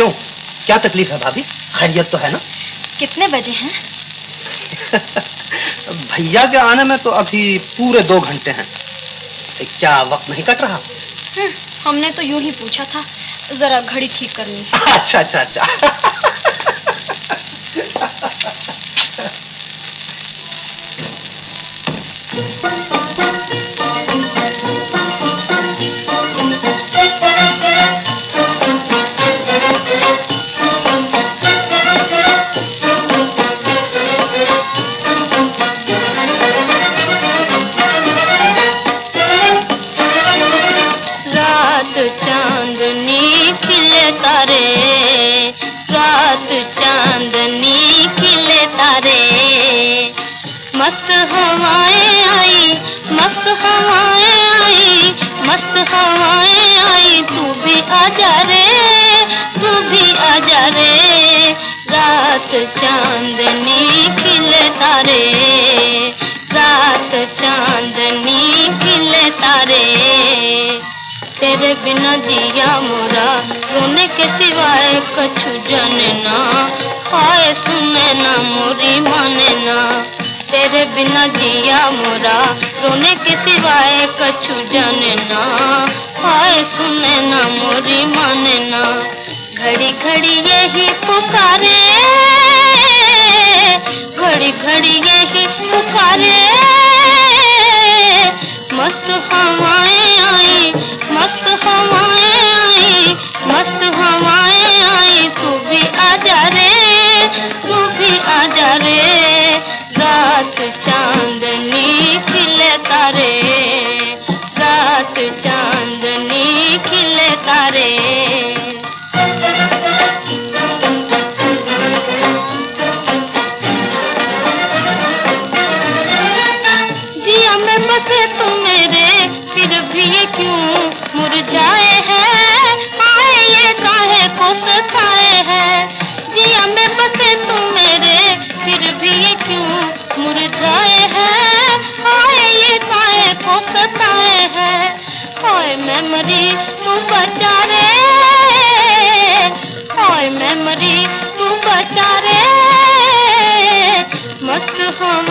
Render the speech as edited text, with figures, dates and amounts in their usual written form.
क्यों, क्या तकलीफ है भाभी? खैरियत तो है ना? कितने बजे हैं? भैया के आने में तो अभी पूरे 2 घंटे हैं। क्या वक्त नहीं कट रहा? हमने तो यूं ही पूछा था, जरा घड़ी ठीक करनी है। अच्छा अच्छा अच्छा। चांदनी खिले तारे, रात चांदनी खिले तारे, मस्त हवाएं आई, मस्त हवाएं आई, मस्त हवाएं आई, तू भी आजा रे, तू भी आजा रे, रात चांदनी खिले तारे, रात चांदनी खिले तारे, तेरे बिना जिया मोरा रोने के सिवाय कछु जाने ना, हाय सुने ना मोरी माने ना, तेरे बिना जिया मोरा रोने के सिवाय कछु जाने ना, हाय सुने ना मोरी माने ना, घड़ी घड़ी यही पुकारे, घड़ी घड़ी यही पुकारे, मस्त हवाएं आई, मस्त हवाएं आई, मस्त हवाएं आई, तू भी आजा रे, तू भी आजा रे, रात चांदनी खिले तारे, रात चांदनी खिले तारे, जिया में बसे तू मेरे, फिर भी ये क्यों मुरझाए हैं, आए ये काहे को सताए हैं, जिया में बसे तू मेरे, फिर भी ये क्यों मुरझाए हैं, आए ये काहे को सताए हैं, हाय मेमोरी तू बचा रे, हाय मेमोरी तू बचा रे, मस्त हम